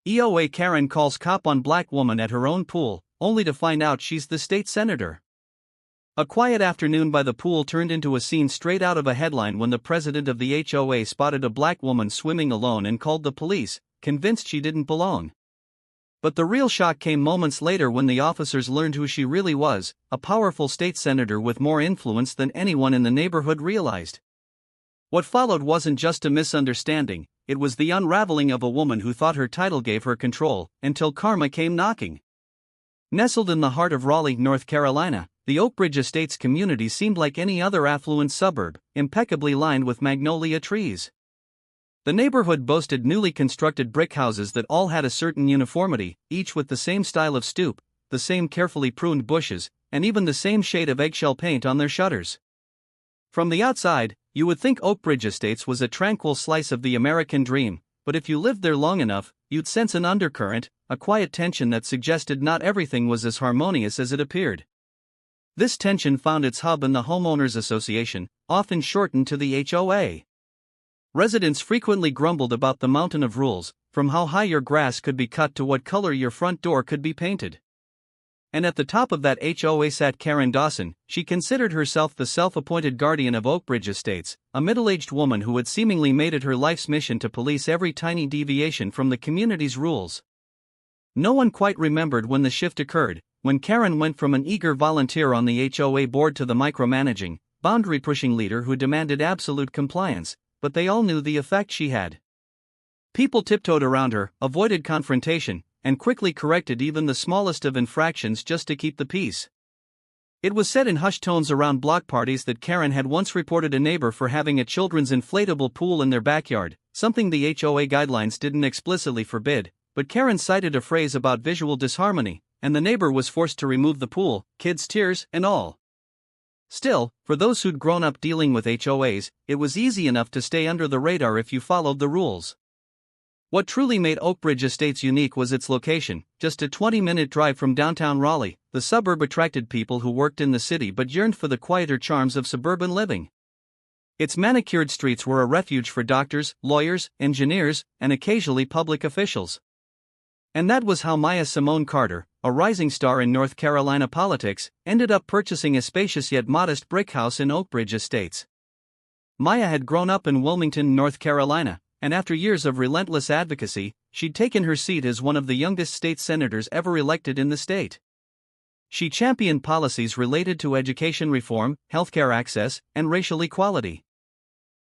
HOA Karen calls cop on black woman at her own pool, only to find out she's the state senator. A quiet afternoon by the pool turned into a scene straight out of a headline when the president of the HOA spotted a black woman swimming alone and called the police, convinced she didn't belong. But the real shock came moments later when the officers learned who she really was, a powerful state senator with more influence than anyone in the neighborhood realized. What followed wasn't just a misunderstanding, it was the unraveling of a woman who thought her title gave her control, until karma came knocking. Nestled in the heart of Raleigh, North Carolina, the Oakbridge Estates community seemed like any other affluent suburb, impeccably lined with magnolia trees. The neighborhood boasted newly constructed brick houses that all had a certain uniformity, each with the same style of stoop, the same carefully pruned bushes, and even the same shade of eggshell paint on their shutters. From the outside, you would think Oakbridge Estates was a tranquil slice of the American dream, but if you lived there long enough, you'd sense an undercurrent, a quiet tension that suggested not everything was as harmonious as it appeared. This tension found its hub in the Homeowners Association, often shortened to the HOA. Residents frequently grumbled about the mountain of rules, from how high your grass could be cut to what color your front door could be painted. And at the top of that HOA sat Karen Dawson. She considered herself the self-appointed guardian of Oakbridge Estates, a middle-aged woman who had seemingly made it her life's mission to police every tiny deviation from the community's rules. No one quite remembered when the shift occurred, when Karen went from an eager volunteer on the HOA board to the micromanaging, boundary-pushing leader who demanded absolute compliance, but they all knew the effect she had. People tiptoed around her, avoided confrontation, and quickly corrected even the smallest of infractions just to keep the peace. It was said in hushed tones around block parties that Karen had once reported a neighbor for having a children's inflatable pool in their backyard, something the HOA guidelines didn't explicitly forbid, but Karen cited a phrase about visual disharmony, and the neighbor was forced to remove the pool, kids' tears and all. Still, for those who'd grown up dealing with HOAs, it was easy enough to stay under the radar if you followed the rules. What truly made Oakbridge Estates unique was its location. Just a 20-minute drive from downtown Raleigh, the suburb attracted people who worked in the city but yearned for the quieter charms of suburban living. Its manicured streets were a refuge for doctors, lawyers, engineers, and occasionally public officials. And that was how Maya Simone Carter, a rising star in North Carolina politics, ended up purchasing a spacious yet modest brick house in Oakbridge Estates. Maya had grown up in Wilmington, North Carolina, and after years of relentless advocacy, she'd taken her seat as one of the youngest state senators ever elected in the state. She championed policies related to education reform, healthcare access, and racial equality.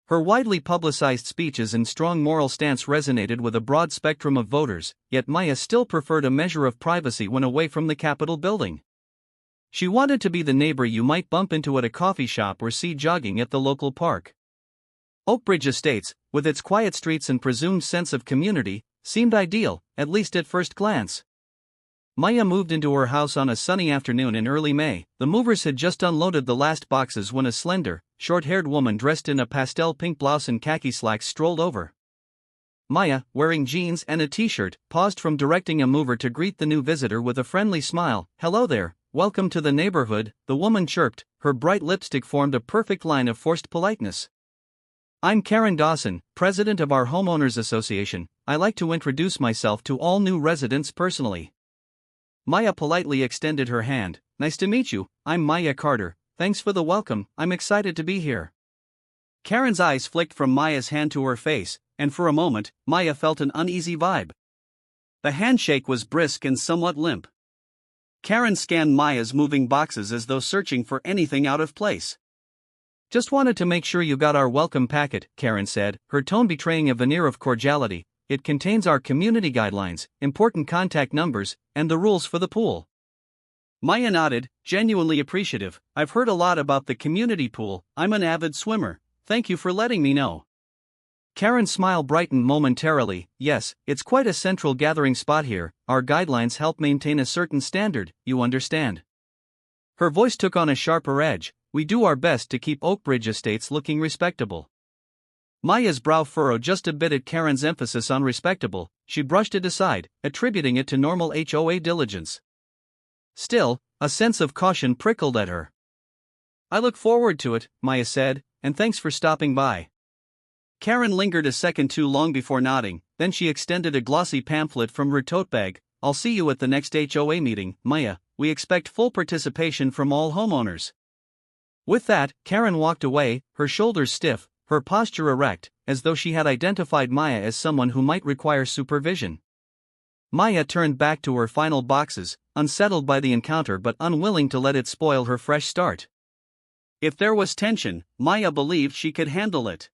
Her widely publicized speeches and strong moral stance resonated with a broad spectrum of voters, yet Maya still preferred a measure of privacy when away from the Capitol building. She wanted to be the neighbor you might bump into at a coffee shop or see jogging at the local park. Oakbridge Estates, with its quiet streets and presumed sense of community, seemed ideal, at least at first glance. Maya moved into her house on a sunny afternoon in early May. The movers had just unloaded the last boxes when a slender, short-haired woman dressed in a pastel pink blouse and khaki slacks strolled over. Maya, wearing jeans and a t-shirt, paused from directing a mover to greet the new visitor with a friendly smile. "Hello there, welcome to the neighborhood," the woman chirped. Her bright lipstick formed a perfect line of forced politeness. "I'm Karen Dawson, president of our Homeowners Association. I like to introduce myself to all new residents personally." Maya politely extended her hand. "Nice to meet you, I'm Maya Carter. Thanks for the welcome, I'm excited to be here." Karen's eyes flicked from Maya's hand to her face, and for a moment, Maya felt an uneasy vibe. The handshake was brisk and somewhat limp. Karen scanned Maya's moving boxes as though searching for anything out of place. "Just wanted to make sure you got our welcome packet," Karen said, her tone betraying a veneer of cordiality. "It contains our community guidelines, important contact numbers, and the rules for the pool." Maya nodded, genuinely appreciative. "I've heard a lot about the community pool. I'm an avid swimmer. Thank you for letting me know." Karen's smile brightened momentarily. "Yes, it's quite a central gathering spot here. Our guidelines help maintain a certain standard, you understand." Her voice took on a sharper edge. "We do our best to keep Oakbridge Estates looking respectable." Maya's brow furrowed just a bit at Karen's emphasis on respectable. She brushed it aside, attributing it to normal HOA diligence. Still, a sense of caution prickled at her. "I look forward to it," Maya said, "and thanks for stopping by." Karen lingered a second too long before nodding. then she extended a glossy pamphlet from her tote bag. "I'll see you at the next HOA meeting, Maya. We expect full participation from all homeowners." With that, Karen walked away, her shoulders stiff, her posture erect, as though she had identified Maya as someone who might require supervision. Maya turned back to her final boxes, unsettled by the encounter but unwilling to let it spoil her fresh start. If there was tension, Maya believed she could handle it.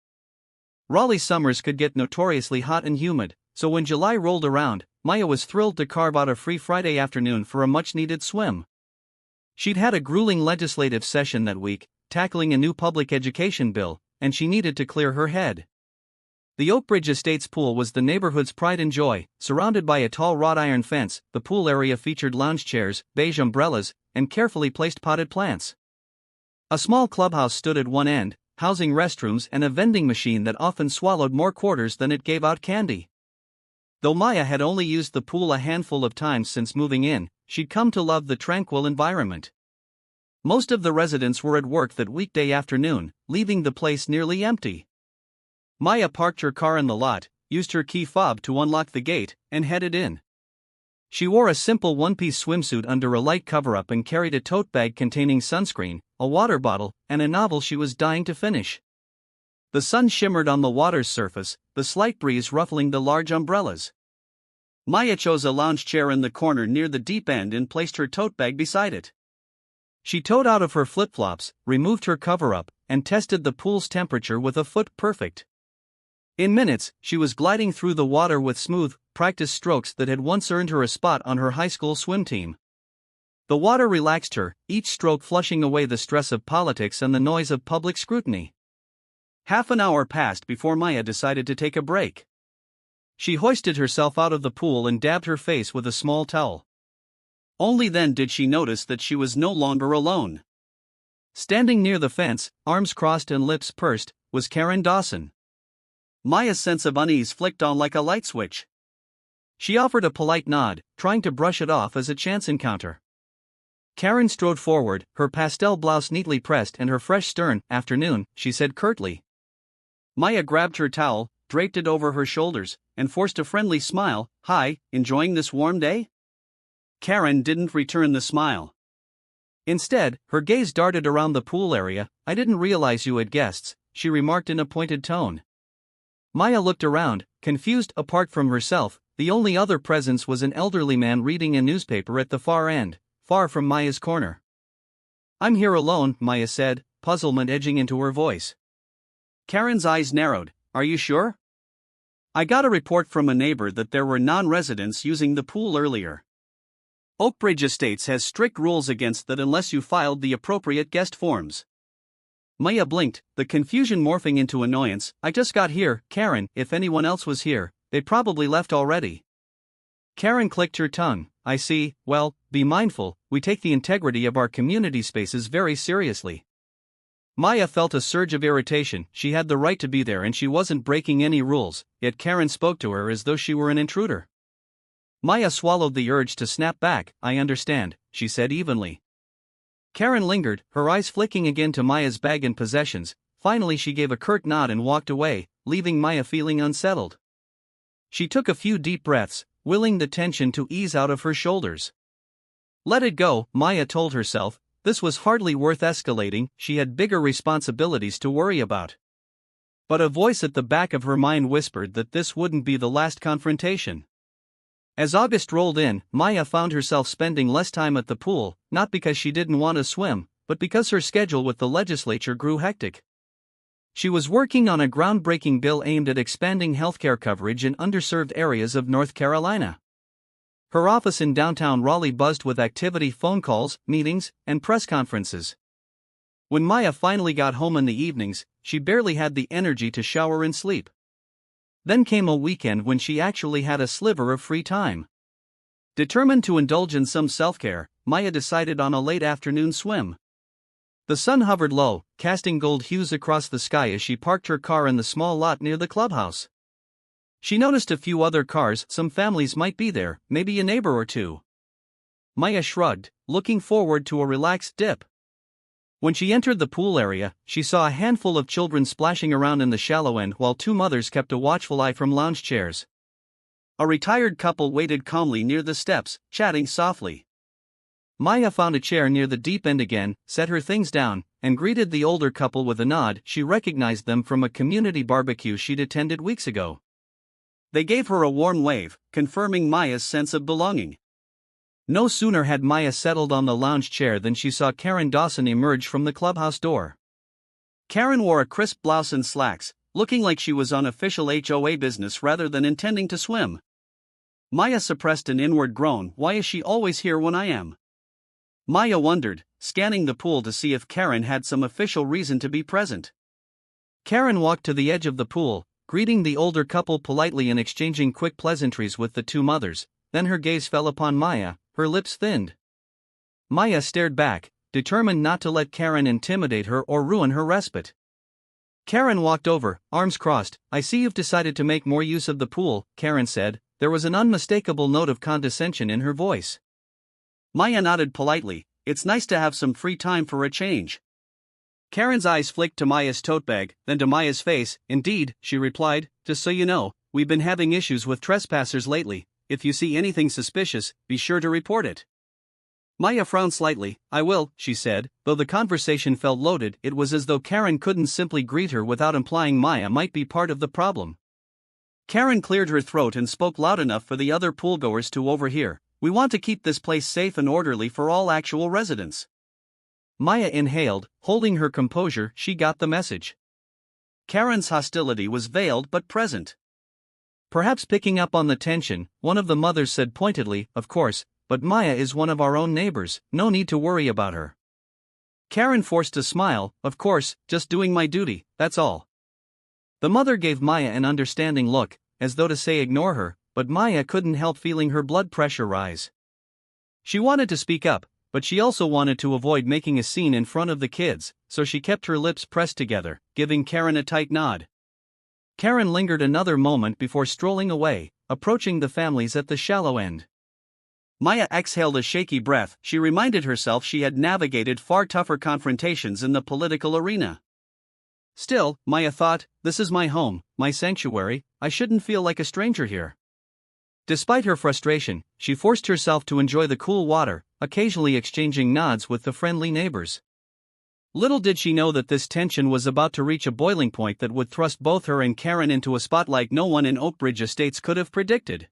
Raleigh summers could get notoriously hot and humid, so when July rolled around, Maya was thrilled to carve out a free Friday afternoon for a much-needed swim. She'd had a grueling legislative session that week, tackling a new public education bill, and she needed to clear her head. The Oakbridge Estates pool was the neighborhood's pride and joy, surrounded by a tall wrought iron fence. The pool area featured lounge chairs, beige umbrellas, and carefully placed potted plants. A small clubhouse stood at one end, housing restrooms and a vending machine that often swallowed more quarters than it gave out candy. Though Maya had only used the pool a handful of times since moving in, she'd come to love the tranquil environment. Most of the residents were at work that weekday afternoon, leaving the place nearly empty. Maya parked her car in the lot, used her key fob to unlock the gate, and headed in. She wore a simple one-piece swimsuit under a light cover-up and carried a tote bag containing sunscreen, a water bottle, and a novel she was dying to finish. The sun shimmered on the water's surface, the slight breeze ruffling the large umbrellas. Maya chose a lounge chair in the corner near the deep end and placed her tote bag beside it. She toed out of her flip-flops, removed her cover-up, and tested the pool's temperature with a foot perfect. In minutes, she was gliding through the water with smooth, practiced strokes that had once earned her a spot on her high school swim team. The water relaxed her, each stroke flushing away the stress of politics and the noise of public scrutiny. Half an hour passed before Maya decided to take a break. She hoisted herself out of the pool and dabbed her face with a small towel. Only then did she notice that she was no longer alone. Standing near the fence, arms crossed and lips pursed, was Karen Dawson. Maya's sense of unease flicked on like a light switch. She offered a polite nod, trying to brush it off as a chance encounter. Karen strode forward, her pastel blouse neatly pressed and her fresh stern. "Afternoon," she said curtly. Maya grabbed her towel, draped it over her shoulders, and forced a friendly smile. "Hi, enjoying this warm day?" Karen didn't return the smile. Instead, her gaze darted around the pool area. "I didn't realize you had guests," she remarked in a pointed tone. Maya looked around, confused. Apart from herself, the only other presence was an elderly man reading a newspaper at the far end, far from Maya's corner. "I'm here alone," Maya said, puzzlement edging into her voice. Karen's eyes narrowed. "Are you sure? I got a report from a neighbor that there were non-residents using the pool earlier. Oakbridge Estates has strict rules against that unless you filed the appropriate guest forms." Maya blinked, the confusion morphing into annoyance. "I just got here, Karen. If anyone else was here, they'd probably left already." Karen clicked her tongue. "I see. Well, be mindful, we take the integrity of our community spaces very seriously." Maya felt a surge of irritation. She had the right to be there and she wasn't breaking any rules, yet Karen spoke to her as though she were an intruder. Maya swallowed the urge to snap back. "I understand," she said evenly. Karen lingered, her eyes flicking again to Maya's bag and possessions. Finally she gave a curt nod and walked away, leaving Maya feeling unsettled. She took a few deep breaths, willing the tension to ease out of her shoulders. Let it go, Maya told herself. This was hardly worth escalating, she had bigger responsibilities to worry about. But a voice at the back of her mind whispered that this wouldn't be the last confrontation. As August rolled in, Maya found herself spending less time at the pool, not because she didn't want to swim, but because her schedule with the legislature grew hectic. She was working on a groundbreaking bill aimed at expanding healthcare coverage in underserved areas of North Carolina. Her office in downtown Raleigh buzzed with activity, phone calls, meetings, and press conferences. When Maya finally got home in the evenings, she barely had the energy to shower and sleep. Then came a weekend when she actually had a sliver of free time. Determined to indulge in some self-care, Maya decided on a late afternoon swim. The sun hovered low, casting gold hues across the sky as she parked her car in the small lot near the clubhouse. She noticed a few other cars. Some families might be there, maybe a neighbor or two. Maya shrugged, looking forward to a relaxed dip. When she entered the pool area, she saw a handful of children splashing around in the shallow end while two mothers kept a watchful eye from lounge chairs. A retired couple waited calmly near the steps, chatting softly. Maya found a chair near the deep end again, set her things down, and greeted the older couple with a nod. She recognized them from a community barbecue she'd attended weeks ago. They gave her a warm wave, confirming Maya's sense of belonging. No sooner had Maya settled on the lounge chair than she saw Karen Dawson emerge from the clubhouse door. Karen wore a crisp blouse and slacks, looking like she was on official HOA business rather than intending to swim. Maya suppressed an inward groan. Why is she always here when I am? Maya wondered, scanning the pool to see if Karen had some official reason to be present. Karen walked to the edge of the pool, greeting the older couple politely and exchanging quick pleasantries with the two mothers. Then her gaze fell upon Maya, her lips thinned. Maya stared back, determined not to let Karen intimidate her or ruin her respite. Karen walked over, arms crossed. I see you've decided to make more use of the pool, Karen said. There was an unmistakable note of condescension in her voice. Maya nodded politely. It's nice to have some free time for a change. Karen's eyes flicked to Maya's tote bag, then to Maya's face. Indeed, she replied, just so you know, we've been having issues with trespassers lately. If you see anything suspicious, be sure to report it. Maya frowned slightly. I will, she said. Though the conversation felt loaded, it was as though Karen couldn't simply greet her without implying Maya might be part of the problem. Karen cleared her throat and spoke loud enough for the other poolgoers to overhear. We want to keep this place safe and orderly for all actual residents. Maya inhaled, holding her composure. She got the message. Karen's hostility was veiled but present. Perhaps picking up on the tension, one of the mothers said pointedly, of course, but Maya is one of our own neighbors, no need to worry about her. Karen forced a smile, of course, just doing my duty, that's all. The mother gave Maya an understanding look, as though to say ignore her, but Maya couldn't help feeling her blood pressure rise. She wanted to speak up, but she also wanted to avoid making a scene in front of the kids, so she kept her lips pressed together, giving Karen a tight nod. Karen lingered another moment before strolling away, approaching the families at the shallow end. Maya exhaled a shaky breath. She reminded herself she had navigated far tougher confrontations in the political arena. Still, Maya thought, this is my home, my sanctuary, I shouldn't feel like a stranger here. Despite her frustration, she forced herself to enjoy the cool water, occasionally exchanging nods with the friendly neighbors. Little did she know that this tension was about to reach a boiling point that would thrust both her and Karen into a spot like no one in Oakbridge Estates could have predicted.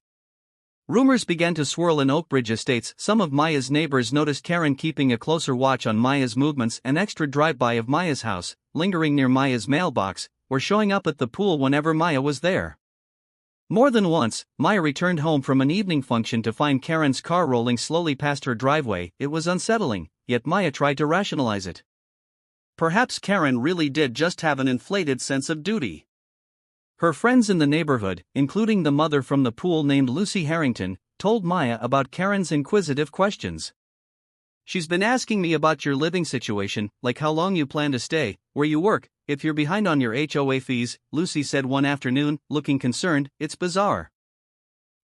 Rumors began to swirl in Oakbridge Estates. Some of Maya's neighbors noticed Karen keeping a closer watch on Maya's movements. An extra drive-by of Maya's house, lingering near Maya's mailbox, or showing up at the pool whenever Maya was there. More than once, Maya returned home from an evening function to find Karen's car rolling slowly past her driveway. It was unsettling, yet Maya tried to rationalize it. Perhaps Karen really did just have an inflated sense of duty. Her friends in the neighborhood, including the mother from the pool named Lucy Harrington, told Maya about Karen's inquisitive questions. She's been asking me about your living situation, like how long you plan to stay, where you work, if you're behind on your HOA fees, Lucy said one afternoon, looking concerned. It's bizarre.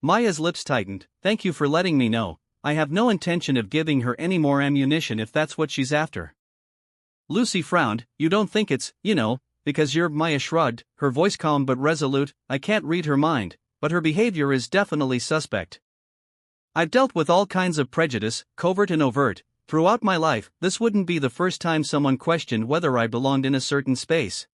Maya's lips tightened. Thank you for letting me know. I have no intention of giving her any more ammunition if that's what she's after. Lucy frowned. You don't think it's, because you're. Maya shrugged, her voice calm but resolute. I can't read her mind, but her behavior is definitely suspect. I've dealt with all kinds of prejudice, covert and overt, throughout my life. This wouldn't be the first time someone questioned whether I belonged in a certain space.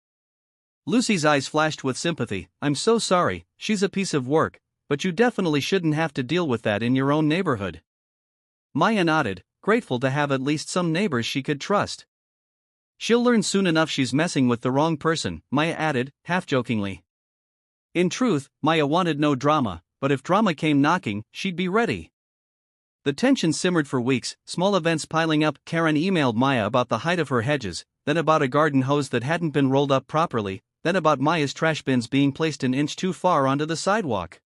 Lucy's eyes flashed with sympathy. I'm so sorry, she's a piece of work, but you definitely shouldn't have to deal with that in your own neighborhood. Maya nodded, grateful to have at least some neighbors she could trust. She'll learn soon enough she's messing with the wrong person, Maya added, half-jokingly. In truth, Maya wanted no drama, but if drama came knocking, she'd be ready. The tension simmered for weeks, small events piling up. Karen emailed Maya about the height of her hedges, then about a garden hose that hadn't been rolled up properly, then about Maya's trash bins being placed an inch too far onto the sidewalk.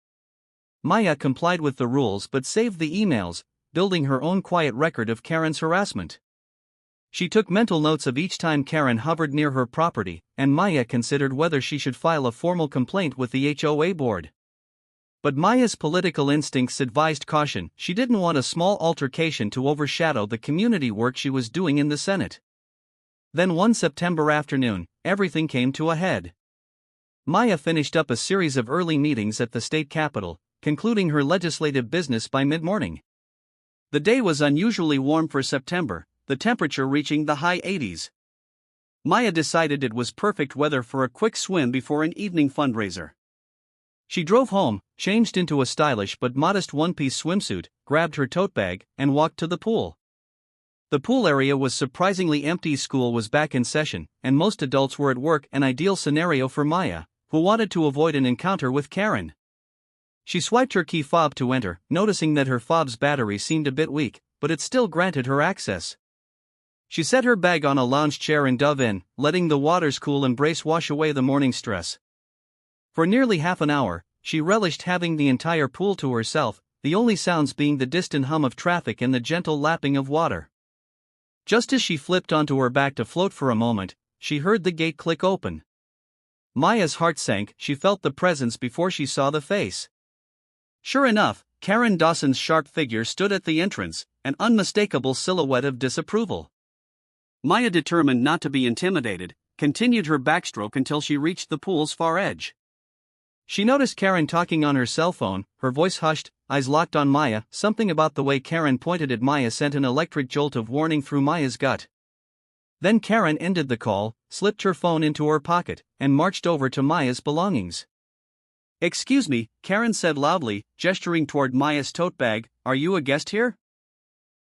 Maya complied with the rules but saved the emails, building her own quiet record of Karen's harassment. She took mental notes of each time Karen hovered near her property, and Maya considered whether she should file a formal complaint with the HOA board. But Maya's political instincts advised caution. She didn't want a small altercation to overshadow the community work she was doing in the Senate. Then one September afternoon, everything came to a head. Maya finished up a series of early meetings at the state capitol, concluding her legislative business by mid-morning. The day was unusually warm for September, the temperature reaching the high 80s. Maya decided it was perfect weather for a quick swim before an evening fundraiser. She drove home, changed into a stylish but modest one-piece swimsuit, grabbed her tote bag, and walked to the pool. The pool area was surprisingly empty. School was back in session, and most adults were at work, an ideal scenario for Maya, who wanted to avoid an encounter with Karen. She swiped her key fob to enter, noticing that her fob's battery seemed a bit weak, but it still granted her access. She set her bag on a lounge chair and dove in, letting the water's cool embrace wash away the morning stress. For nearly half an hour, she relished having the entire pool to herself, the only sounds being the distant hum of traffic and the gentle lapping of water. Just as she flipped onto her back to float for a moment, she heard the gate click open. Maya's heart sank. She felt the presence before she saw the face. Sure enough, Karen Dawson's sharp figure stood at the entrance, an unmistakable silhouette of disapproval. Maya, determined not to be intimidated, continued her backstroke until she reached the pool's far edge. She noticed Karen talking on her cell phone, her voice hushed, eyes locked on Maya. Something about the way Karen pointed at Maya sent an electric jolt of warning through Maya's gut. Then Karen ended the call, slipped her phone into her pocket, and marched over to Maya's belongings. "Excuse me," Karen said loudly, gesturing toward Maya's tote bag, "are you a guest here?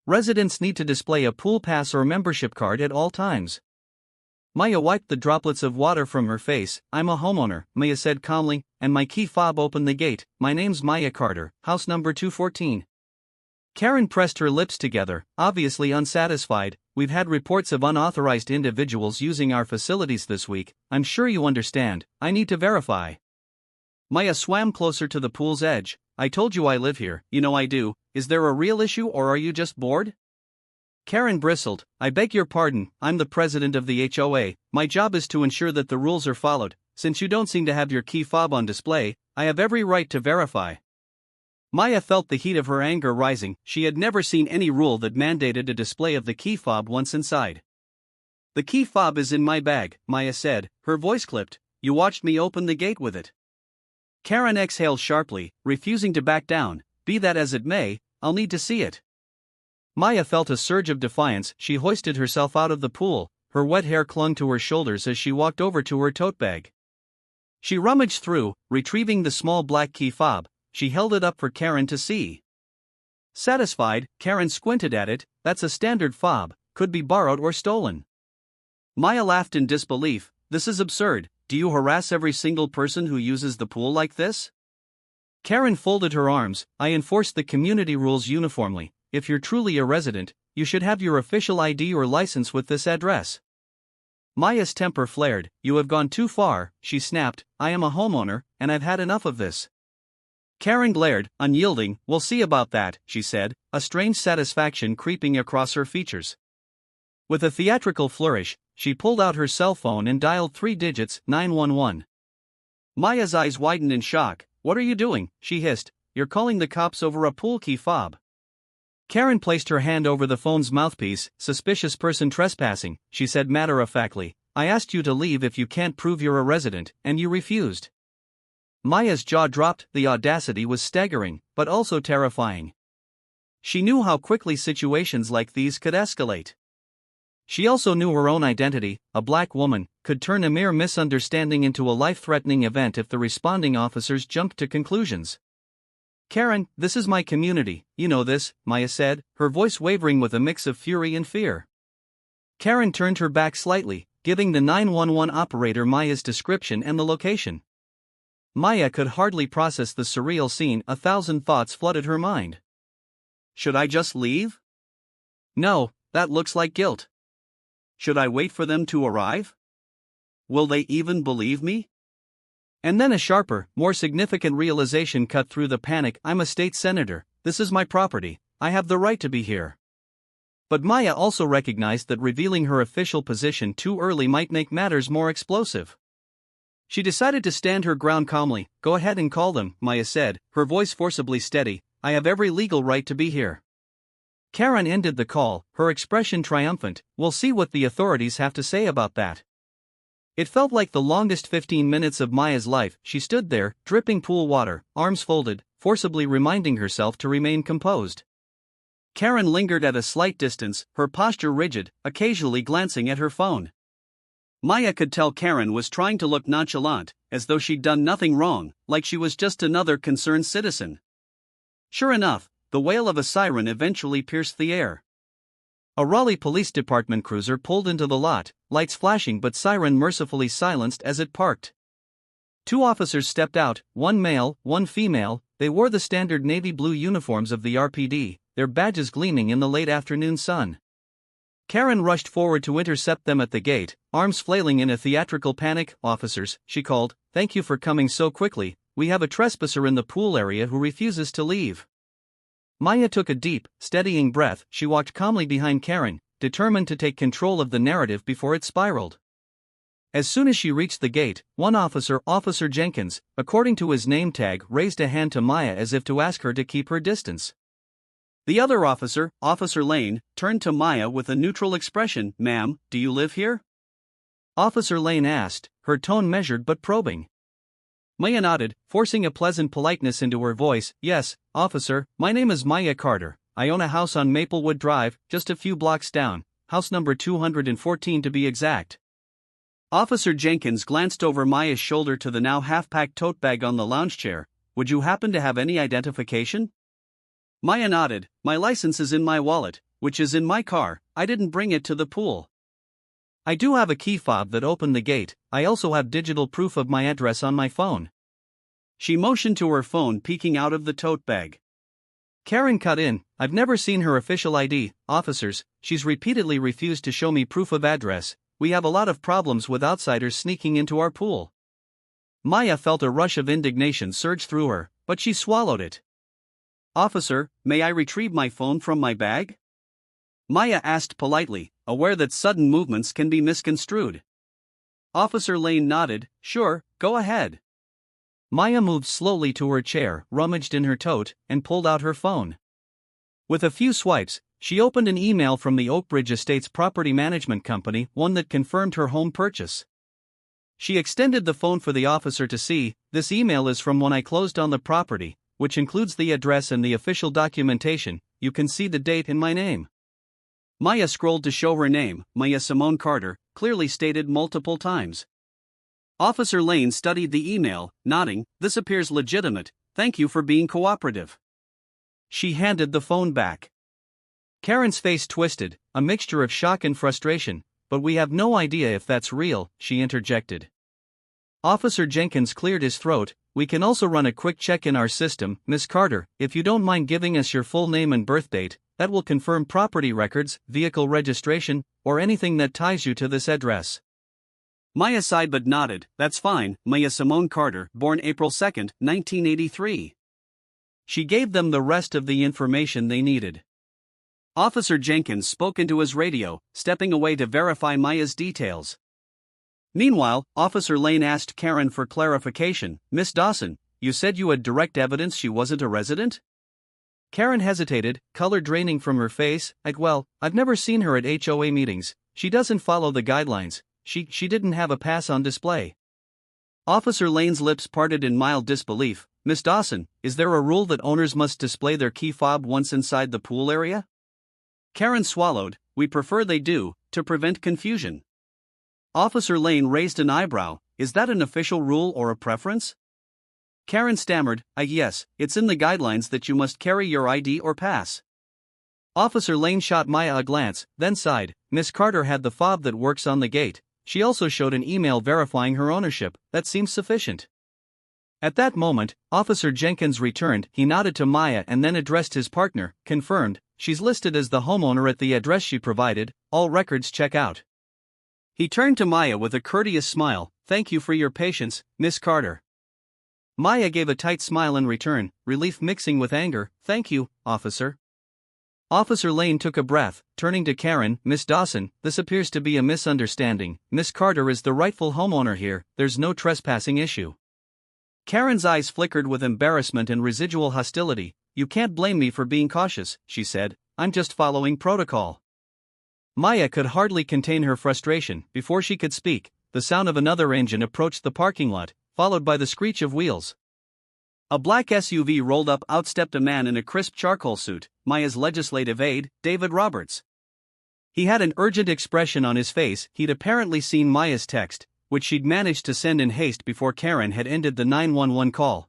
Residents need to display a pool pass or membership card at all times." Maya wiped the droplets of water from her face. "I'm a homeowner," Maya said calmly, "and my key fob opened the gate. My name's Maya Carter, house number 214. Karen pressed her lips together, obviously unsatisfied. "We've had reports of unauthorized individuals using our facilities this week. I'm sure you understand. I need to verify." Maya swam closer to the pool's edge. "I told you I live here." "You know I do. Is there a real issue or are you just bored?" Karen bristled. "I beg your pardon, I'm the president of the HOA. My job is to ensure that the rules are followed. Since you don't seem to have your key fob on display, I have every right to verify." Maya felt the heat of her anger rising. She had never seen any rule that mandated a display of the key fob once inside. "The key fob is in my bag," Maya said, her voice clipped. "You watched me open the gate with it." Karen exhaled sharply, refusing to back down. "Be that as it may, I'll need to see it." Maya felt a surge of defiance. She hoisted herself out of the pool, her wet hair clung to her shoulders as she walked over to her tote bag. She rummaged through, retrieving the small black key fob. She held it up for Karen to see. Satisfied, Karen squinted at it. "That's a standard fob, could be borrowed or stolen." Maya laughed in disbelief. "This is absurd. Do you harass every single person who uses the pool like this?" Karen folded her arms. "I enforce the community rules uniformly. If you're truly a resident, you should have your official ID or license with this address." Maya's temper flared. "You have gone too far," she snapped. "I am a homeowner, and I've had enough of this." Karen glared, unyielding. "We'll see about that," she said, a strange satisfaction creeping across her features. With a theatrical flourish, she pulled out her cell phone and dialed 3 digits, 911. Maya's eyes widened in shock. "What are you doing?" she hissed. "You're calling the cops over a pool key fob." Karen placed her hand over the phone's mouthpiece. "Suspicious person trespassing," she said matter-of-factly. "I asked you to leave if you can't prove you're a resident, and you refused." Maya's jaw dropped. The audacity was staggering, but also terrifying. She knew how quickly situations like these could escalate. She also knew her own identity. A black woman could turn a mere misunderstanding into a life-threatening event if the responding officers jumped to conclusions. "Karen, this is my community, you know this," Maya said, her voice wavering with a mix of fury and fear. Karen turned her back slightly, giving the 911 operator Maya's description and the location. Maya could hardly process the surreal scene. 1,000 thoughts flooded her mind. Should I just leave? No, that looks like guilt. Should I wait for them to arrive? Will they even believe me? And then a sharper, more significant realization cut through the panic. I'm a state senator, this is my property, I have the right to be here. But Maya also recognized that revealing her official position too early might make matters more explosive. She decided to stand her ground calmly. Go ahead and call them, Maya said, her voice forcibly steady. I have every legal right to be here. Karen ended the call, her expression triumphant. We'll see what the authorities have to say about that. It felt like the longest 15 minutes of Maya's life. She stood there, dripping pool water, arms folded, forcibly reminding herself to remain composed. Karen lingered at a slight distance, her posture rigid, occasionally glancing at her phone. Maya could tell Karen was trying to look nonchalant, as though she'd done nothing wrong, like she was just another concerned citizen. Sure enough, the wail of a siren eventually pierced the air. A Raleigh Police Department cruiser pulled into the lot, lights flashing but siren mercifully silenced as it parked. Two officers stepped out, one male, one female. They wore the standard navy blue uniforms of the RPD, their badges gleaming in the late afternoon sun. Karen rushed forward to intercept them at the gate, arms flailing in a theatrical panic. "Officers," she called, "thank you for coming so quickly. We have a trespasser in the pool area who refuses to leave." Maya took a deep, steadying breath. She walked calmly behind Karen, determined to take control of the narrative before it spiraled. As soon as she reached the gate, one officer, Officer Jenkins, according to his name tag, raised a hand to Maya as if to ask her to keep her distance. The other officer, Officer Lane, turned to Maya with a neutral expression. "Ma'am, do you live here?" Officer Lane asked, her tone measured but probing. Maya nodded, forcing a pleasant politeness into her voice. "Yes, officer, my name is Maya Carter. I own a house on Maplewood Drive, just a few blocks down, house number 214 to be exact." Officer Jenkins glanced over Maya's shoulder to the now half-packed tote bag on the lounge chair. "Would you happen to have any identification?" Maya nodded. "My license is in my wallet, which is in my car. I didn't bring it to the pool. I do have a key fob that opened the gate. I also have digital proof of my address on my phone." She motioned to her phone peeking out of the tote bag. Karen cut in. "I've never seen her official ID, officers. She's repeatedly refused to show me proof of address. We have a lot of problems with outsiders sneaking into our pool." Maya felt a rush of indignation surge through her, but she swallowed it. "Officer, may I retrieve my phone from my bag?" Maya asked politely, aware that sudden movements can be misconstrued. Officer Lane nodded. "Sure, go ahead." Maya moved slowly to her chair, rummaged in her tote, and pulled out her phone. With a few swipes, she opened an email from the Oakbridge Estates Property Management Company, one that confirmed her home purchase. She extended the phone for the officer to see. "This email is from when I closed on the property, which includes the address and the official documentation. You can see the date in my name." Maya scrolled to show her name, Maya Simone Carter, clearly stated multiple times. Officer Lane studied the email, nodding. "This appears legitimate. Thank you for being cooperative." She handed the phone back. Karen's face twisted, a mixture of shock and frustration. "But we have no idea if that's real," she interjected. Officer Jenkins cleared his throat. "We can also run a quick check in our system, Miss Carter, if you don't mind giving us your full name and birth date. That will confirm property records, vehicle registration, or anything that ties you to this address." Maya sighed but nodded. "That's fine. Maya Simone Carter, born April 2, 1983. She gave them the rest of the information they needed. Officer Jenkins spoke into his radio, stepping away to verify Maya's details. Meanwhile, Officer Lane asked Karen for clarification. "Miss Dawson, you said you had direct evidence she wasn't a resident?" Karen hesitated, color draining from her face. I've never seen her at HOA meetings. She doesn't follow the guidelines. She didn't have a pass on display." Officer Lane's lips parted in mild disbelief. "Miss Dawson, is there a rule that owners must display their key fob once inside the pool area?" Karen swallowed. "We prefer they do, to prevent confusion." Officer Lane raised an eyebrow. "Is that an official rule or a preference?" Karen stammered. Yes, it's in the guidelines that you must carry your ID or pass." Officer Lane shot Maya a glance, then sighed. "Miss Carter had the fob that works on the gate. She also showed an email verifying her ownership. That seems sufficient." At that moment, Officer Jenkins returned. He nodded to Maya and then addressed his partner. "Confirmed, she's listed as the homeowner at the address she provided. All records check out." He turned to Maya with a courteous smile. "Thank you for your patience, Miss Carter." Maya gave a tight smile in return, relief mixing with anger. "Thank you, officer." Officer Lane took a breath, turning to Karen. "Miss Dawson, this appears to be a misunderstanding. Miss Carter is the rightful homeowner here. There's no trespassing issue." Karen's eyes flickered with embarrassment and residual hostility. "You can't blame me for being cautious," she said. "I'm just following protocol." Maya could hardly contain her frustration. Before she could speak, the sound of another engine approached the parking lot, followed by the screech of wheels. A black SUV rolled up. Outstepped a man in a crisp charcoal suit, Maya's legislative aide, David Roberts. He had an urgent expression on his face. He'd apparently seen Maya's text, which she'd managed to send in haste before Karen had ended the 911 call.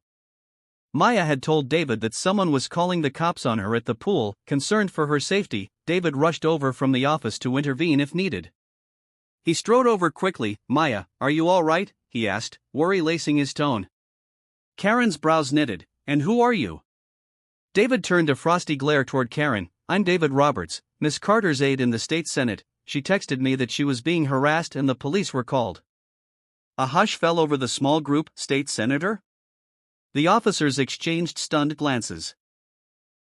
Maya had told David that someone was calling the cops on her at the pool. Concerned for her safety, David rushed over from the office to intervene if needed. He strode over quickly. "Maya, are you all right?" he asked, worry lacing his tone. Karen's brows knitted. "And who are you?" David turned a frosty glare toward Karen. "I'm David Roberts, Miss Carter's aide in the state senate. She texted me that she was being harassed and the police were called." A hush fell over the small group. "State senator?" The officers exchanged stunned glances.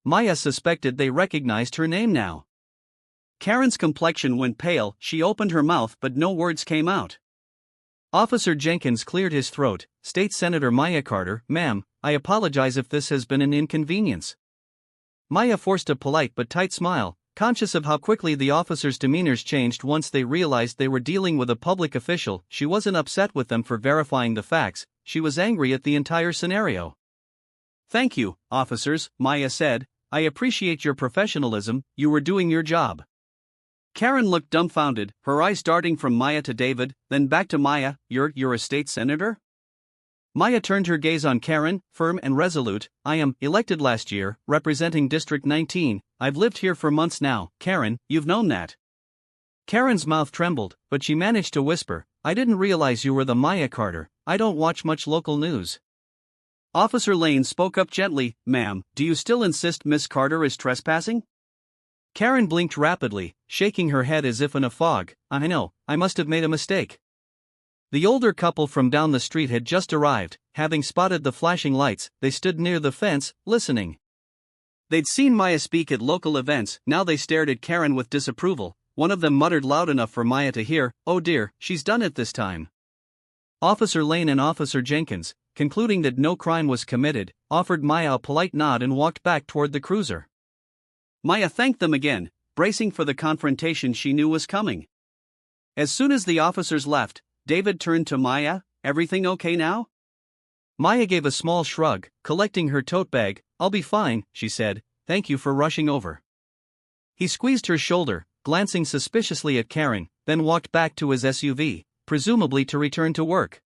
Maya suspected they recognized her name now. Karen's complexion went pale. She opened her mouth but no words came out. Officer Jenkins cleared his throat. "State Senator Maya Carter, ma'am, I apologize if this has been an inconvenience." Maya forced a polite but tight smile, conscious of how quickly the officers' demeanors changed once they realized they were dealing with a public official. She wasn't upset with them for verifying the facts, she was angry at the entire scenario. "Thank you, officers," Maya said. "I appreciate your professionalism, you were doing your job." Karen looked dumbfounded, her eyes darting from Maya to David, then back to Maya. You're a state senator?" Maya turned her gaze on Karen, firm and resolute. "I am, elected last year, representing District 19, I've lived here for months now." "Karen, you've known that." Karen's mouth trembled, but she managed to whisper, "I didn't realize you were the Maya Carter, I don't watch much local news." Officer Lane spoke up gently. "Ma'am, do you still insist Miss Carter is trespassing?" Karen blinked rapidly, shaking her head as if in a fog. "I know, I must have made a mistake." The older couple from down the street had just arrived. Having spotted the flashing lights, they stood near the fence, listening. They'd seen Maya speak at local events. Now they stared at Karen with disapproval. One of them muttered loud enough for Maya to hear, "Oh dear, she's done it this time." Officer Lane and Officer Jenkins, concluding that no crime was committed, offered Maya a polite nod and walked back toward the cruiser. Maya thanked them again, bracing for the confrontation she knew was coming. As soon as the officers left, David turned to Maya. "Everything okay now?" Maya gave a small shrug, collecting her tote bag. "I'll be fine," she said, "thank you for rushing over." He squeezed her shoulder, glancing suspiciously at Karen, then walked back to his SUV, presumably to return to work.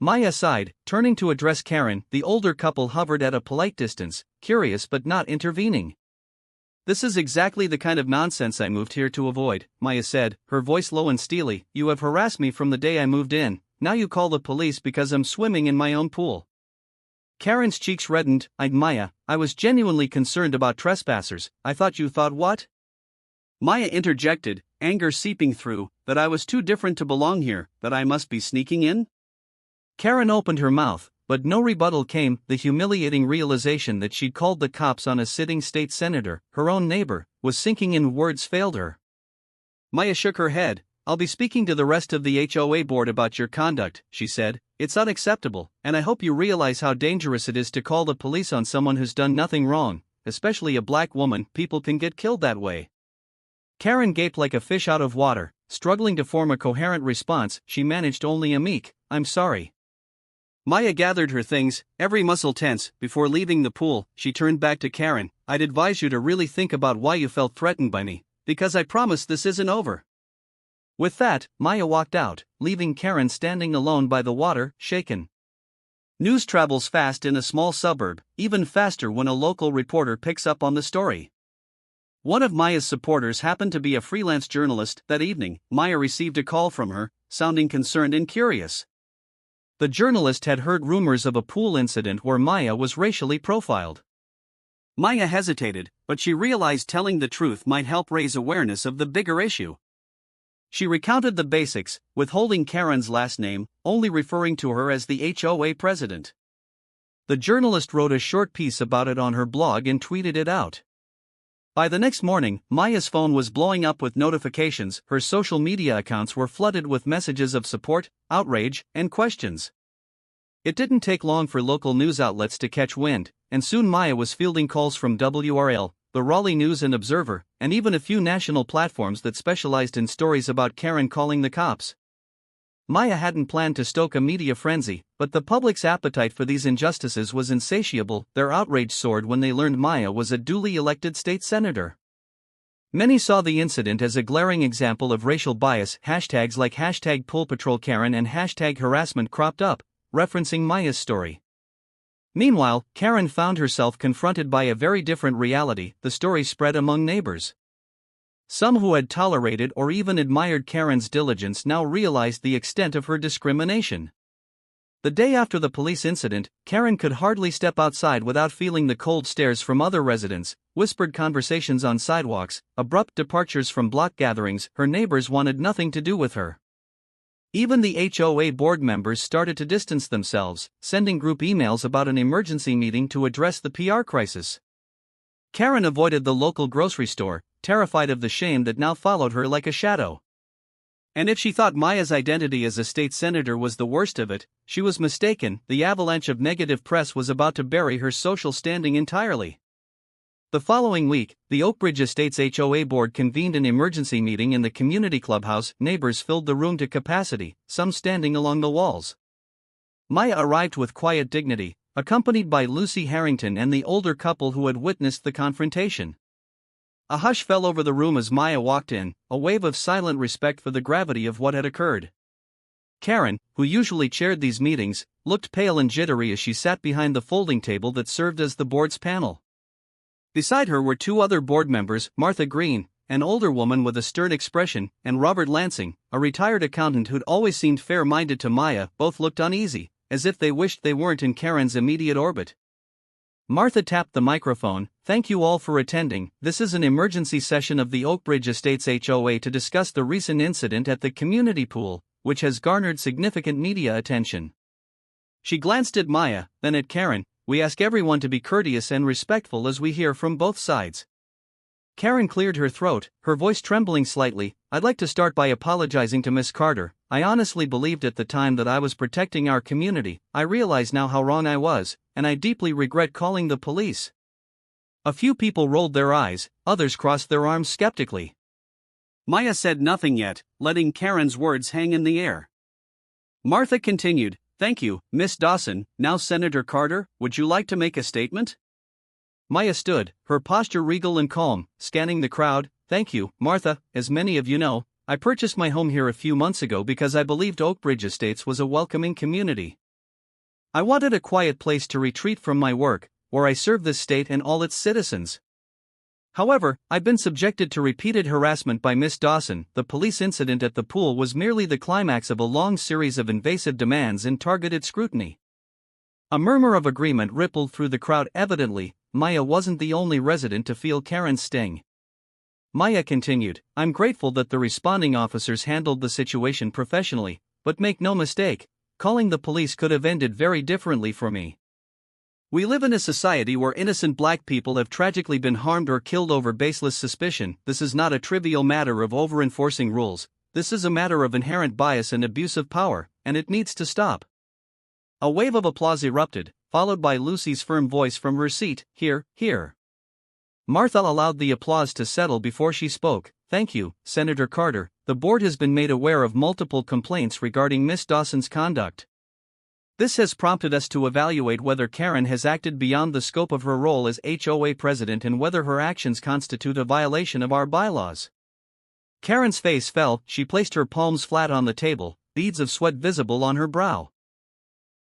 Maya sighed, turning to address Karen. The older couple hovered at a polite distance, curious but not intervening. "This is exactly the kind of nonsense I moved here to avoid," Maya said, her voice low and steely. "You have harassed me from the day I moved in, now you call the police because I'm swimming in my own pool." Karen's cheeks reddened. Maya, I was genuinely concerned about trespassers. I thought you thought what?" Maya interjected, anger seeping through, "that I was too different to belong here, that I must be sneaking in?" Karen opened her mouth, but no rebuttal came. The humiliating realization that she'd called the cops on a sitting state senator, her own neighbor, was sinking in. Words failed her. Maya shook her head. "I'll be speaking to the rest of the HOA board about your conduct," she said. "It's unacceptable, and I hope you realize how dangerous it is to call the police on someone who's done nothing wrong, especially a black woman. People can get killed that way." Karen gaped like a fish out of water, struggling to form a coherent response. She managed only a meek, "I'm sorry." Maya gathered her things, every muscle tense. Before leaving the pool, she turned back to Karen. "I'd advise you to really think about why you felt threatened by me, because I promise this isn't over." With that, Maya walked out, leaving Karen standing alone by the water, shaken. News travels fast in a small suburb, even faster when a local reporter picks up on the story. One of Maya's supporters happened to be a freelance journalist. That evening, Maya received a call from her, sounding concerned and curious. The journalist had heard rumors of a pool incident where Maya was racially profiled. Maya hesitated, but she realized telling the truth might help raise awareness of the bigger issue. She recounted the basics, withholding Karen's last name, only referring to her as the HOA president. The journalist wrote a short piece about it on her blog and tweeted it out. By the next morning, Maya's phone was blowing up with notifications. Her social media accounts were flooded with messages of support, outrage, and questions. It didn't take long for local news outlets to catch wind, and soon Maya was fielding calls from WRL, the Raleigh News and Observer, and even a few national platforms that specialized in stories about Karen calling the cops. Maya hadn't planned to stoke a media frenzy, but the public's appetite for these injustices was insatiable. Their outrage soared when they learned Maya was a duly elected state senator. Many saw the incident as a glaring example of racial bias. Hashtags like #PullPatrolKaren and #harassment cropped up, referencing Maya's story. Meanwhile, Karen found herself confronted by a very different reality. The story spread among neighbors. Some who had tolerated or even admired Karen's diligence now realized the extent of her discrimination. The day after the police incident, Karen could hardly step outside without feeling the cold stares from other residents, whispered conversations on sidewalks, abrupt departures from block gatherings. Her neighbors wanted nothing to do with her. Even the HOA board members started to distance themselves, sending group emails about an emergency meeting to address the PR crisis. Karen avoided the local grocery store, terrified of the shame that now followed her like a shadow. And if she thought Maya's identity as a state senator was the worst of it, she was mistaken. The avalanche of negative press was about to bury her social standing entirely. The following week, the Oakbridge Estates HOA board convened an emergency meeting in the community clubhouse. Neighbors filled the room to capacity, some standing along the walls. Maya arrived with quiet dignity, accompanied by Lucy Harrington and the older couple who had witnessed the confrontation. A hush fell over the room as Maya walked in, a wave of silent respect for the gravity of what had occurred. Karen, who usually chaired these meetings, looked pale and jittery as she sat behind the folding table that served as the board's panel. Beside her were two other board members, Martha Green, an older woman with a stern expression, and Robert Lansing, a retired accountant who'd always seemed fair-minded to Maya. Both looked uneasy, as if they wished they weren't in Karen's immediate orbit. Martha tapped the microphone. "Thank you all for attending. This is an emergency session of the Oakbridge Estates HOA to discuss the recent incident at the community pool, which has garnered significant media attention." She glanced at Maya, then at Karen. "We ask everyone to be courteous and respectful as we hear from both sides." Karen cleared her throat, her voice trembling slightly. "I'd like to start by apologizing to Miss Carter. I honestly believed at the time that I was protecting our community. I realize now how wrong I was, and I deeply regret calling the police." A few people rolled their eyes, others crossed their arms skeptically. Maya said nothing yet, letting Karen's words hang in the air. Martha continued, "Thank you, Miss Dawson. Now Senator Carter, would you like to make a statement?" Maya stood, her posture regal and calm, scanning the crowd. "Thank you, Martha. As many of you know, I purchased my home here a few months ago because I believed Oakbridge Estates was a welcoming community. I wanted a quiet place to retreat from my work, where I serve this state and all its citizens. However, I've been subjected to repeated harassment by Miss Dawson. The police incident at the pool was merely the climax of a long series of invasive demands and targeted scrutiny." A murmur of agreement rippled through the crowd. Evidently, Maya wasn't the only resident to feel Karen's sting. Maya continued, "I'm grateful that the responding officers handled the situation professionally, but make no mistake, calling the police could have ended very differently for me. We live in a society where innocent black people have tragically been harmed or killed over baseless suspicion. This is not a trivial matter of over-enforcing rules. This is a matter of inherent bias and abuse of power, and it needs to stop." A wave of applause erupted, followed by Lucy's firm voice from her seat, "Hear, hear." Martha allowed the applause to settle before she spoke. "Thank you, Senator Carter. The board has been made aware of multiple complaints regarding Miss Dawson's conduct. This has prompted us to evaluate whether Karen has acted beyond the scope of her role as HOA president and whether her actions constitute a violation of our bylaws." Karen's face fell. She placed her palms flat on the table, beads of sweat visible on her brow.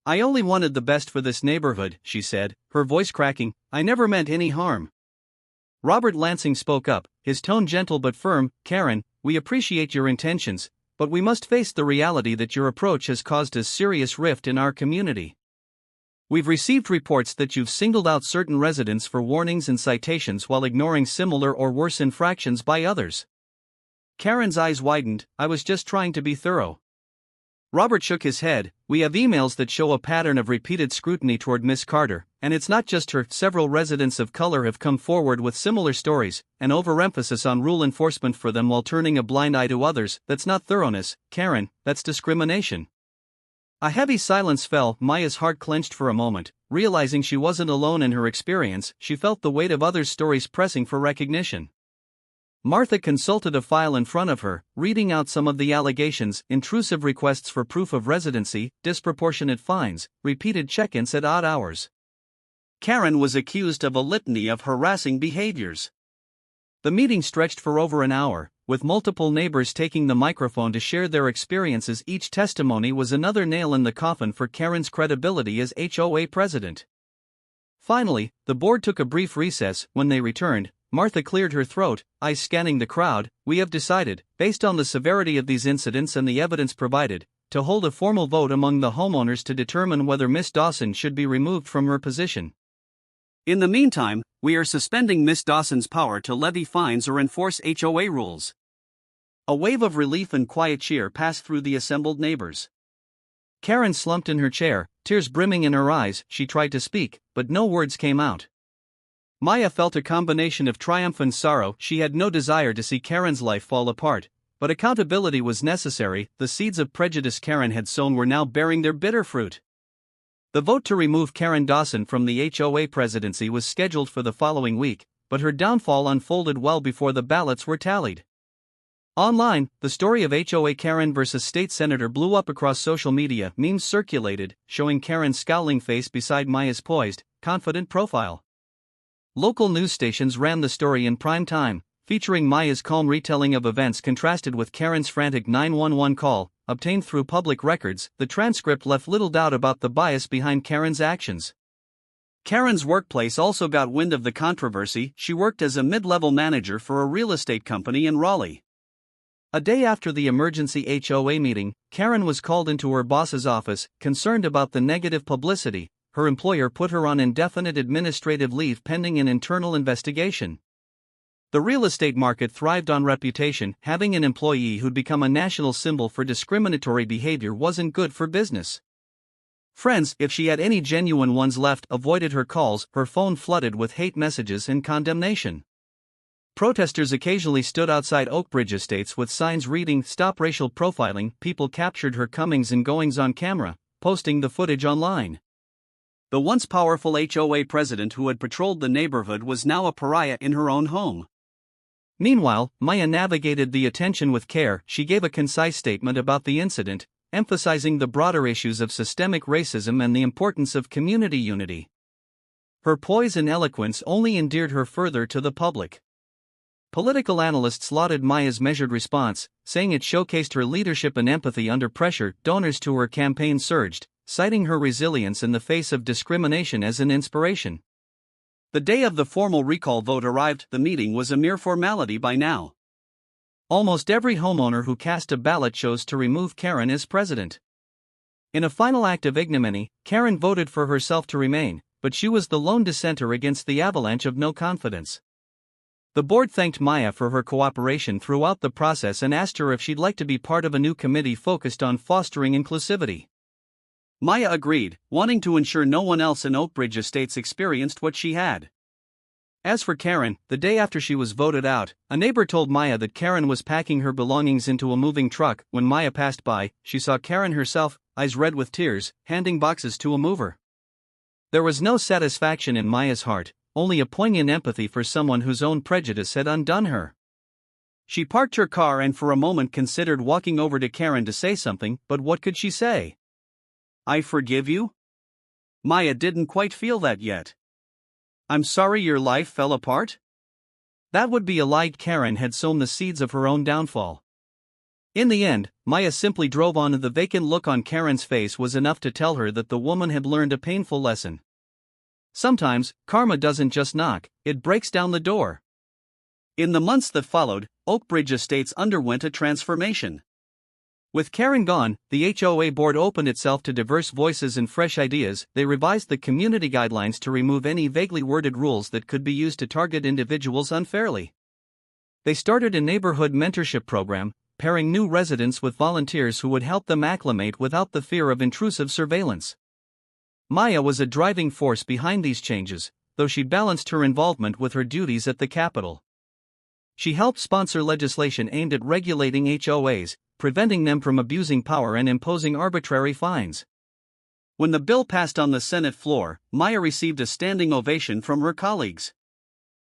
"I only wanted the best for this neighborhood," she said, her voice cracking. "I never meant any harm." Robert Lansing spoke up, his tone gentle but firm. "Karen, we appreciate your intentions, but we must face the reality that your approach has caused a serious rift in our community. We've received reports that you've singled out certain residents for warnings and citations while ignoring similar or worse infractions by others." Karen's eyes widened. "I was just trying to be thorough." Robert shook his head. "We have emails that show a pattern of repeated scrutiny toward Miss Carter, and it's not just her. Several residents of color have come forward with similar stories, an overemphasis on rule enforcement for them while turning a blind eye to others. That's not thoroughness, Karen, that's discrimination." A heavy silence fell. Maya's heart clenched for a moment, realizing she wasn't alone in her experience. She felt the weight of others' stories pressing for recognition. Martha consulted a file in front of her, reading out some of the allegations: intrusive requests for proof of residency, disproportionate fines, repeated check-ins at odd hours. Karen was accused of a litany of harassing behaviors. The meeting stretched for over an hour, with multiple neighbors taking the microphone to share their experiences. Each testimony was another nail in the coffin for Karen's credibility as HOA president. Finally, the board took a brief recess. When they returned, Martha cleared her throat, eyes scanning the crowd. "We have decided, based on the severity of these incidents and the evidence provided, to hold a formal vote among the homeowners to determine whether Miss Dawson should be removed from her position. In the meantime, we are suspending Miss Dawson's power to levy fines or enforce HOA rules." A wave of relief and quiet cheer passed through the assembled neighbors. Karen slumped in her chair, tears brimming in her eyes. She tried to speak, but no words came out. Maya felt a combination of triumph and sorrow. She had no desire to see Karen's life fall apart, but accountability was necessary. The seeds of prejudice Karen had sown were now bearing their bitter fruit. The vote to remove Karen Dawson from the HOA presidency was scheduled for the following week, but her downfall unfolded well before the ballots were tallied. Online, the story of HOA Karen versus state senator blew up across social media. Memes circulated, showing Karen's scowling face beside Maya's poised, confident profile. Local news stations ran the story in prime time, featuring Maya's calm retelling of events contrasted with Karen's frantic 911 call, obtained through public records. The transcript left little doubt about the bias behind Karen's actions. Karen's workplace also got wind of the controversy. She worked as a mid-level manager for a real estate company in Raleigh. A day after the emergency HOA meeting, Karen was called into her boss's office, concerned about the negative publicity. Her employer put her on indefinite administrative leave pending an internal investigation. The real estate market thrived on reputation. Having an employee who'd become a national symbol for discriminatory behavior wasn't good for business. Friends, if she had any genuine ones left, avoided her calls. Her phone flooded with hate messages and condemnation. Protesters occasionally stood outside Oakbridge Estates with signs reading "Stop Racial Profiling." People captured her comings and goings on camera, posting the footage online. The once powerful HOA president who had patrolled the neighborhood was now a pariah in her own home. Meanwhile, Maya navigated the attention with care. She gave a concise statement about the incident, emphasizing the broader issues of systemic racism and the importance of community unity. Her poise and eloquence only endeared her further to the public. Political analysts lauded Maya's measured response, saying it showcased her leadership and empathy under pressure. Donors to her campaign surged, citing her resilience in the face of discrimination as an inspiration. The day of the formal recall vote arrived. The meeting was a mere formality by now. Almost every homeowner who cast a ballot chose to remove Karen as president. In a final act of ignominy, Karen voted for herself to remain, but she was the lone dissenter against the avalanche of no confidence. The board thanked Maya for her cooperation throughout the process and asked her if she'd like to be part of a new committee focused on fostering inclusivity. Maya agreed, wanting to ensure no one else in Oakbridge Estates experienced what she had. As for Karen, the day after she was voted out, a neighbor told Maya that Karen was packing her belongings into a moving truck. When Maya passed by, she saw Karen herself, eyes red with tears, handing boxes to a mover. There was no satisfaction in Maya's heart, only a poignant empathy for someone whose own prejudice had undone her. She parked her car and for a moment considered walking over to Karen to say something, but what could she say? "I forgive you?" Maya didn't quite feel that yet. "I'm sorry your life fell apart?" That would be a lie. Karen had sown the seeds of her own downfall. In the end, Maya simply drove on. The vacant look on Karen's face was enough to tell her that the woman had learned a painful lesson. Sometimes, karma doesn't just knock, it breaks down the door. In the months that followed, Oakbridge Estates underwent a transformation. With Karen gone, the HOA board opened itself to diverse voices and fresh ideas. They revised the community guidelines to remove any vaguely worded rules that could be used to target individuals unfairly. They started a neighborhood mentorship program, pairing new residents with volunteers who would help them acclimate without the fear of intrusive surveillance. Maya was a driving force behind these changes, though she balanced her involvement with her duties at the Capitol. She helped sponsor legislation aimed at regulating HOAs, preventing them from abusing power and imposing arbitrary fines. When the bill passed on the Senate floor, Maya received a standing ovation from her colleagues.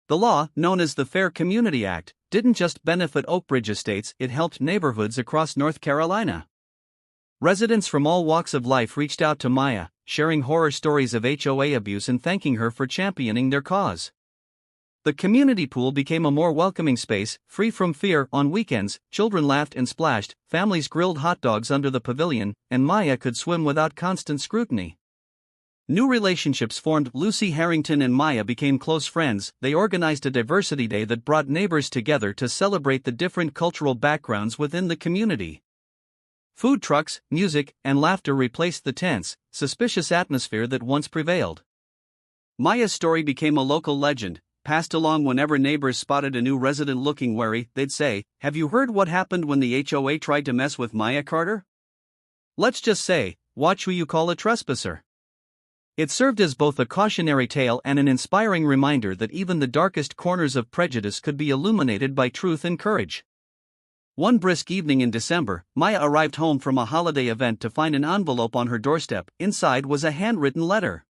The law, known as the Fair Community Act, didn't just benefit Oakbridge Estates, it helped neighborhoods across North Carolina. Residents from all walks of life reached out to Maya, sharing horror stories of HOA abuse and thanking her for championing their cause. The community pool became a more welcoming space, free from fear. On weekends, children laughed and splashed, families grilled hot dogs under the pavilion, and Maya could swim without constant scrutiny. New relationships formed. Lucy Harrington and Maya became close friends. They organized a diversity day that brought neighbors together to celebrate the different cultural backgrounds within the community. Food trucks, music, and laughter replaced the tense, suspicious atmosphere that once prevailed. Maya's story became a local legend, passed along whenever neighbors spotted a new resident looking wary. They'd say, "Have you heard what happened when the HOA tried to mess with Maya Carter? Let's just say, watch who you call a trespasser." It served as both a cautionary tale and an inspiring reminder that even the darkest corners of prejudice could be illuminated by truth and courage. One brisk evening in December, Maya arrived home from a holiday event to find an envelope on her doorstep. Inside was a handwritten letter.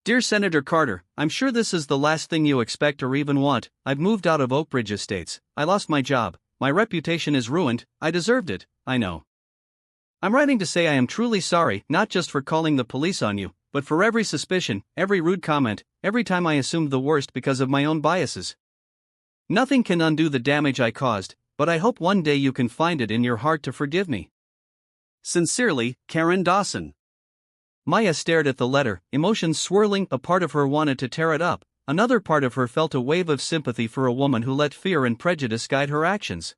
"Dear Senator Carter, I'm sure this is the last thing you expect or even want. I've moved out of Oakbridge Estates. I lost my job. My reputation is ruined. I deserved it, I know. I'm writing to say I am truly sorry, not just for calling the police on you, but for every suspicion, every rude comment, every time I assumed the worst because of my own biases. Nothing can undo the damage I caused, but I hope one day you can find it in your heart to forgive me. Sincerely, Karen Dawson." Maya stared at the letter, emotions swirling. A part of her wanted to tear it up, another part of her felt a wave of sympathy for a woman who let fear and prejudice guide her actions.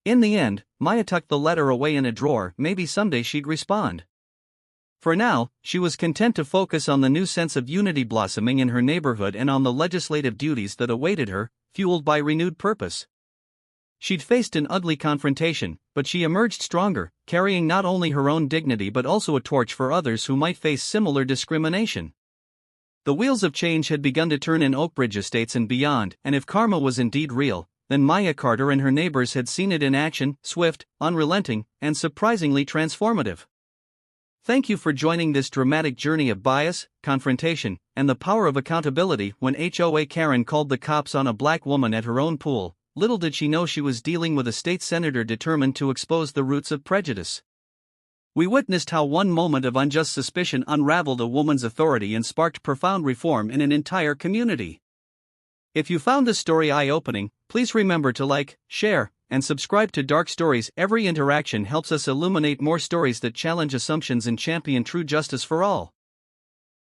In the end, Maya tucked the letter away in a drawer. Maybe someday she'd respond. For now, she was content to focus on the new sense of unity blossoming in her neighborhood and on the legislative duties that awaited her, fueled by renewed purpose. She'd faced an ugly confrontation, but she emerged stronger, carrying not only her own dignity but also a torch for others who might face similar discrimination. The wheels of change had begun to turn in Oakbridge Estates and beyond, and if karma was indeed real, then Maya Carter and her neighbors had seen it in action, swift, unrelenting, and surprisingly transformative. Thank you for joining this dramatic journey of bias, confrontation, and the power of accountability. When HOA Karen called the cops on a black woman at her own pool, little did she know she was dealing with a state senator determined to expose the roots of prejudice. We witnessed how one moment of unjust suspicion unraveled a woman's authority and sparked profound reform in an entire community. If you found this story eye-opening, please remember to like, share, and subscribe to Dark Stories. Every interaction helps us illuminate more stories that challenge assumptions and champion true justice for all.